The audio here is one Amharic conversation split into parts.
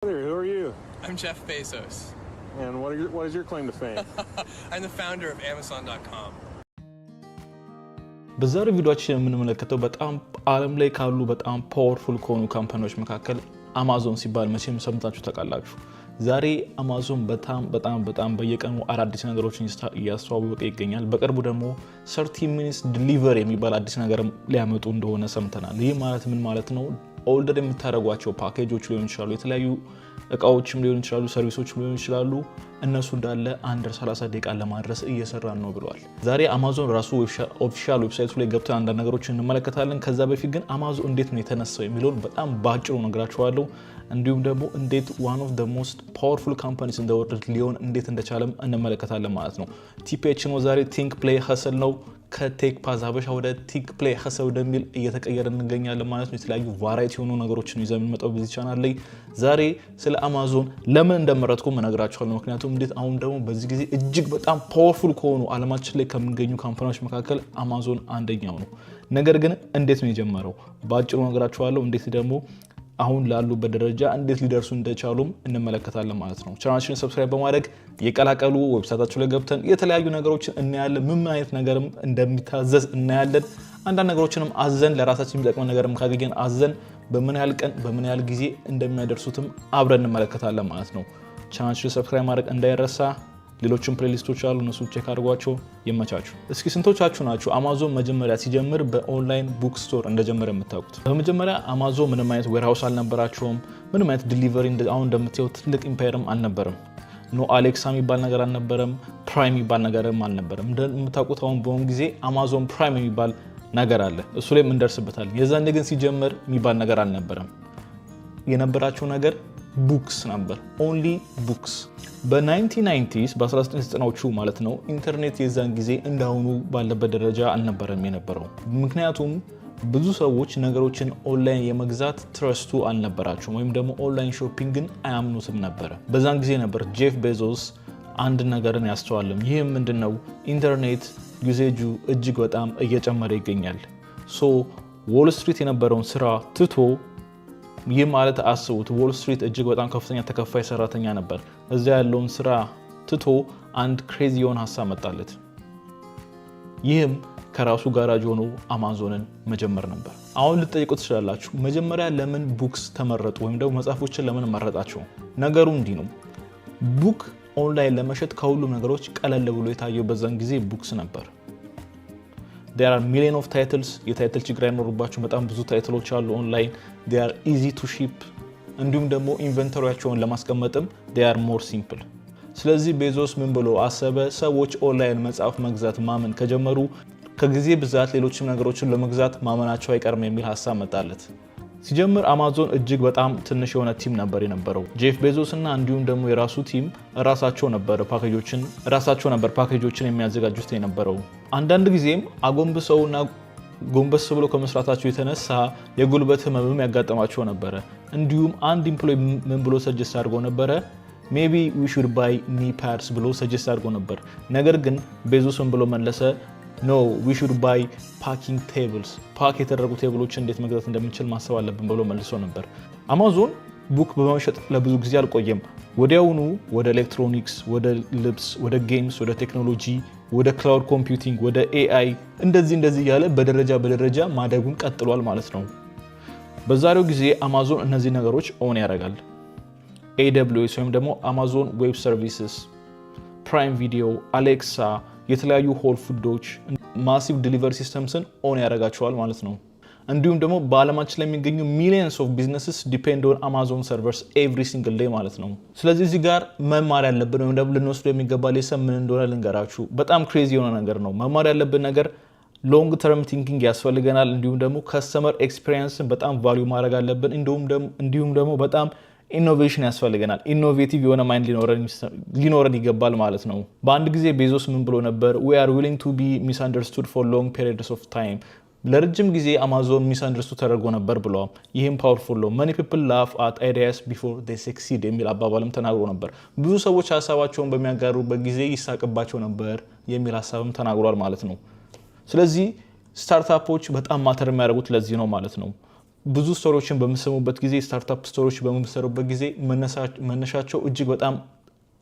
Who are you? I'm Jeff Bezos. And what is your claim to fame? I'm the founder of Amazon.com. በዛሬው ቪዲዮአችን የምንመለከተው በጣም ዓለም ላይ ካሉ በጣም ፓወርፉል ከሆኑ ካምፓኒዎች መካከል አማዞን ሲባል መቼም ሰምታችሁ ታውቃላችሁ። ዛሬ አማዞን በጣም በየቀኑ አዳዲስ ነገሮችን እያስተዋወቀ ይገኛል። በቅርቡ ደግሞ 30 minutes delivery የሚባል አዲስ ነገር ሊያመጡ እንደሆነ ሰምተናል። ይህ ማለት ምን ማለት ነው? ኦርደር የምታደርጓቸው ፓኬጆች ሊሆን ይችላሉ፣ የተለያዩ እቃዎችም ሊሆን ይችላሉ፣ ሰርቪሶችም ሊሆን ይችላሉ። እነሱ እንዳለ አንደር 30 ደቂቃ ለማድረስ እየሰራን ነው ብለዋል። ዛሬ አማዞን ራሱ ኦፊሻል ዌብሳይቱ ላይ ገብተን አንዳንድ ነገሮችን እንመለከታለን። ከዛ በፊት ግን አማዞን እንዴት ነው የተነሳው የሚለውን በጣም ባጭሩ ነግራችኋለሁ። እንዲሁም ደግሞ እንዴት one of the most powerful companies in the world ሊሆን እንዴት እንደቻለም እንመለከታለን ማለት ነው። ቲፒኤች ነው ዛሬ ቲንክ ፕሌይ ሀሰል ነው ከቴክ ፓዝ ሀበሻ ወደ ቲንክ ፕሌይ ሀሰል ወደሚል እየተቀየረ እንገኛለን ማለት ነው። የተለያዩ ቫራይቲ የሆኑ ነገሮችን ይዘን የምንመጣው በዚህ ቻናል ላይ ዛሬ ስለ አማዞን ለምን እንደመረጥኩ እነግራችኋለሁ። ምክንያቱም እንዴት አሁን ደግሞ በዚህ ጊዜ እጅግ በጣም ፓወርፉል ከሆኑ ዓለማችን ላይ ከሚገኙ ካምፓኒዎች መካከል አማዞን አንደኛው ነው። ነገር ግን እንዴት ነው የጀመረው ባጭሩ እነግራችኋለሁ። እንዴት ደግሞ አሁን ላሉበት ደረጃ እንዴት ሊደርሱ እንደቻሉም እንመለከታለን ማለት ነው። ቻናላችንን ሰብስክራይብ በማድረግ የቀላቀሉ ዌብሳይታችን ላይ ገብተን የተለያዩ ነገሮችን እናያለን። ምን አይነት ነገርም እንደሚታዘዝ እናያለን። አንዳንድ ነገሮችንም አዘን ለራሳችን የሚጠቅመን ነገርም ካገኘን አዘን በምን ያህል ቀን በምን ያህል ጊዜ እንደሚያደርሱትም አብረን እንመለከታለን ማለት ነው። ቻናላችንን ሰብስክራይብ ማድረግ እንዳይረሳ። ሌሎችም ፕሌሊስቶች አሉ፣ እነሱ ቼክ አድርጓቸው። ይመቻችሁ። እስኪ ስንቶቻችሁ ናችሁ አማዞን መጀመሪያ ሲጀምር በኦንላይን ቡክ ስቶር እንደጀመረ የምታውቁት? በመጀመሪያ አማዞን ምንም አይነት ዌርሃውስ አልነበራቸውም። ምንም አይነት ዲሊቨሪ አሁን እንደምታዩት ትልቅ ኢምፓየርም አልነበረም። ኖ አሌክሳ የሚባል ነገር አልነበረም። ፕራይም የሚባል ነገርም አልነበረም። እንደምታውቁት አሁን በአሁኑ ጊዜ አማዞን ፕራይም የሚባል ነገር አለ። እሱ ላይ እንደርስበታለን። የዛኔ ግን ሲጀምር የሚባል ነገር አልነበረም። የነበራቸው ነገር ቡክስ ነበር። ኦንሊ ቡክስ። በ1990s በ1990ዎቹ ማለት ነው ኢንተርኔት የዛን ጊዜ እንዳሁኑ ባለበት ደረጃ አልነበረም የነበረው። ምክንያቱም ብዙ ሰዎች ነገሮችን ኦንላይን የመግዛት ትረስቱ አልነበራቸውም፣ ወይም ደግሞ ኦንላይን ሾፒንግን አያምኑትም ነበረ። በዛን ጊዜ ነበር ጄፍ ቤዞስ አንድ ነገርን ያስተዋለም። ይህም ምንድነው? ኢንተርኔት ዩዜጁ እጅግ በጣም እየጨመረ ይገኛል። ሶ ዎል ስትሪት የነበረውን ስራ ትቶ፣ ይህ ማለት አስቡት ዎል ስትሪት እጅግ በጣም ከፍተኛ ተከፋይ ሰራተኛ ነበር። እዛ ያለውን ስራ ትቶ አንድ ክሬዚ የሆነ ሀሳብ መጣለት። ይህም ከራሱ ጋራጅ ሆኖ አማዞንን መጀመር ነበር። አሁን ልትጠይቁ ትችላላችሁ፣ መጀመሪያ ለምን ቡክስ ተመረጡ ወይም ደግሞ መጽሐፎችን ለምን መረጣቸው? ነገሩ እንዲህ ነው። ቡክ ኦንላይን ለመሸጥ ከሁሉም ነገሮች ቀለል ብሎ የታየው በዛን ጊዜ ቡክስ ነበር። there are million of titles። የታይትል ችግር አይኖርባቸው። በጣም ብዙ ታይትሎች አሉ ኦንላይን። they are easy to ship። እንዲሁም ደግሞ ኢንቨንተሪያቸውን ለማስቀመጥም they are more simple። ስለዚህ ቤዞስ ምን ብሎ አሰበ? ሰዎች ኦንላይን መጽሐፍ መግዛት ማመን ከጀመሩ ከጊዜ ብዛት ሌሎችም ነገሮችን ለመግዛት ማመናቸው አይቀርም የሚል ሀሳብ መጣለት። ሲጀምር አማዞን እጅግ በጣም ትንሽ የሆነ ቲም ነበር የነበረው። ጄፍ ቤዞስ እና እንዲሁም ደግሞ የራሱ ቲም ራሳቸው ነበር ፓኬጆችን የሚያዘጋጁት የነበረው። አንዳንድ ጊዜም አጎንብሰውና ጎንበስ ብሎ ከመስራታቸው የተነሳ የጉልበት ህመምም ያጋጠማቸው ነበረ። እንዲሁም አንድ ኢምፕሎይ ምን ብሎ ሰጀስት አድርጎ ነበረ? ሜቢ ዊ ሹድ ባይ ኒ ፓድስ ብሎ ሰጀስት አድርጎ ነበር። ነገር ግን ቤዞስ ምን ብሎ መለሰ? ኖ ዊ ሹድ ባይ ፓኪንግ ቴብልስ። ፓክ የተደረጉ ቴብሎችን እንዴት መግዛት እንደምንችል ማሰብ አለብን ብሎ መልሶ ነበር። አማዞን ቡክ በመሸጥ ለብዙ ጊዜ አልቆየም። ወዲያውኑ ወደ ኤሌክትሮኒክስ፣ ወደ ልብስ፣ ወደ ጌምስ፣ ወደ ቴክኖሎጂ፣ ወደ ክላውድ ኮምፒውቲንግ፣ ወደ ኤአይ እንደዚህ ያለ በደረጃ ማደጉን ቀጥሏል ማለት ነው። በዛሬው ጊዜ አማዞን እነዚህ ነገሮች ኦን ያደርጋል። AWS ወይም ደግሞ አማዞን ዌብ ሰርቪስስ፣ ፕራይም ቪዲዮ፣ አሌክሳ፣ የተለያዩ ሆል ፉዶች፣ ማሲቭ ዲሊቨሪ ሲስተምስን ኦን ያደርጋቸዋል ማለት ነው። እንዲሁም ደግሞ በዓለማችን ላይ የሚገኙ ሚሊየንስ ኦፍ ቢዝነስስ ዲፔንድ ኦን አማዞን ሰርቨርስ ኤቭሪ ሲንግል ዴይ ማለት ነው። ስለዚህ እዚህ ጋር መማር ያለብን ወይም ደግሞ ልንወስደው የሚገባ ሌሰን ምን እንደሆነ ልንገራችሁ። በጣም ክሬዚ የሆነ ነገር ነው። መማር ያለብን ነገር ሎንግ ተርም ቲንኪንግ ያስፈልገናል። እንዲሁም ደግሞ ከስተመር ኤክስፒሪየንስን በጣም ቫልዩ ማድረግ አለብን። እንዲሁም ደግሞ በጣም ኢኖቬሽን ያስፈልገናል። ኢኖቬቲቭ የሆነ ማይንድ ሊኖረን ይገባል ማለት ነው። በአንድ ጊዜ ቤዞስ ምን ብሎ ነበር? we are willing to be misunderstood for long periods of time። ለረጅም ጊዜ አማዞን ሚስአንደርስቱ ተደርጎ ነበር ብለዋል። ይህም ፓወርፉል ነው። many people laugh at ideas before they succeed የሚል አባባልም ተናግሮ ነበር። ብዙ ሰዎች ሀሳባቸውን በሚያጋሩበት ጊዜ ይሳቅባቸው ነበር የሚል ሀሳብም ተናግሯል ማለት ነው። ስለዚህ ስታርታፖች በጣም ማተር የሚያደርጉት ለዚህ ነው ማለት ነው። ብዙ ስቶሪዎችን በምሰሙበት ጊዜ ስታርታፕ ስቶሪዎች በምሰሩበት ጊዜ መነሻቸው እጅግ በጣም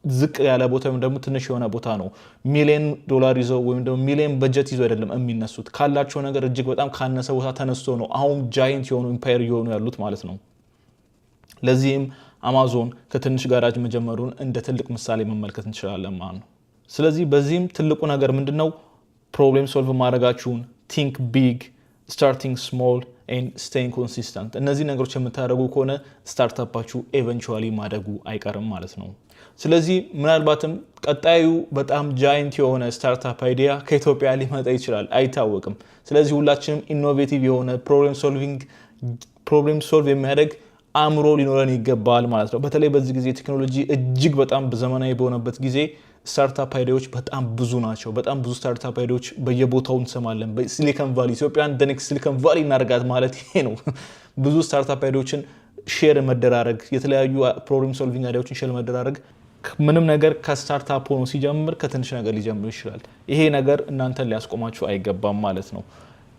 ዝቅ ያለ ቦታ ወይም ደግሞ ትንሽ የሆነ ቦታ ነው። ሚሊዮን ዶላር ይዘው ወይም ደግሞ ሚሊዮን በጀት ይዘው አይደለም የሚነሱት። ካላቸው ነገር እጅግ በጣም ካነሰ ቦታ ተነስቶ ነው አሁን ጃይንት የሆኑ ኢምፓየር የሆኑ ያሉት ማለት ነው። ለዚህም አማዞን ከትንሽ ጋራጅ መጀመሩን እንደ ትልቅ ምሳሌ መመልከት እንችላለን ማለት ነው። ስለዚህ በዚህም ትልቁ ነገር ምንድነው? ፕሮብሌም ሶልቭ ማድረጋችሁን፣ ቲንክ ቢግ፣ ስታርቲንግ ስሞል ኤንድ ስቴይንግ ኮንሲስተንት። እነዚህ ነገሮች የምታደርጉ ከሆነ ስታርታፓችሁ ኤቨንቹዋሊ ማደጉ አይቀርም ማለት ነው። ስለዚህ ምናልባትም ቀጣዩ በጣም ጃይንት የሆነ ስታርታፕ አይዲያ ከኢትዮጵያ ሊመጣ ይችላል፣ አይታወቅም። ስለዚህ ሁላችንም ኢኖቬቲቭ የሆነ ፕሮብሌም ሶልቭ የሚያደርግ አእምሮ ሊኖረን ይገባል ማለት ነው። በተለይ በዚህ ጊዜ ቴክኖሎጂ እጅግ በጣም ዘመናዊ በሆነበት ጊዜ ስታርታፕ አይዲያዎች በጣም ብዙ ናቸው። በጣም ብዙ ስታርታፕ አይዲያዎች በየቦታው እንሰማለን። በሲሊኮን ቫሊ ኢትዮጵያን ኔክስት ሲሊኮን ቫሊ እናደርጋት ማለት ይሄ ነው። ብዙ ስታርታፕ አይዲያዎችን ሼር መደራረግ፣ የተለያዩ ፕሮብሌም ሶልቪንግ አይዲያዎችን ሼር መደራረግ። ምንም ነገር ከስታርታፕ ሆኖ ሲጀምር ከትንሽ ነገር ሊጀምር ይችላል። ይሄ ነገር እናንተን ሊያስቆማችሁ አይገባም ማለት ነው።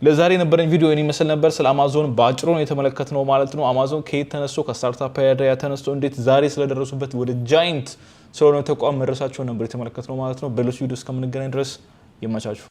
ለዛሬ የነበረኝ ቪዲዮ ይመስል ነበር። ስለ አማዞን በአጭሩ ነው የተመለከትነው ማለት ነው። አማዞን ከየት ተነስቶ ከስታርታፕ አይዲያ ተነስቶ እንዴት ዛሬ ስለደረሱበት ወደ ጃይንት ስለሆነ ተቋም መድረሳቸውን ነበር የተመለከትነው ማለት ነው። በሌሎች ቪዲዮ እስከምንገናኝ ድረስ ይመቻችሁ።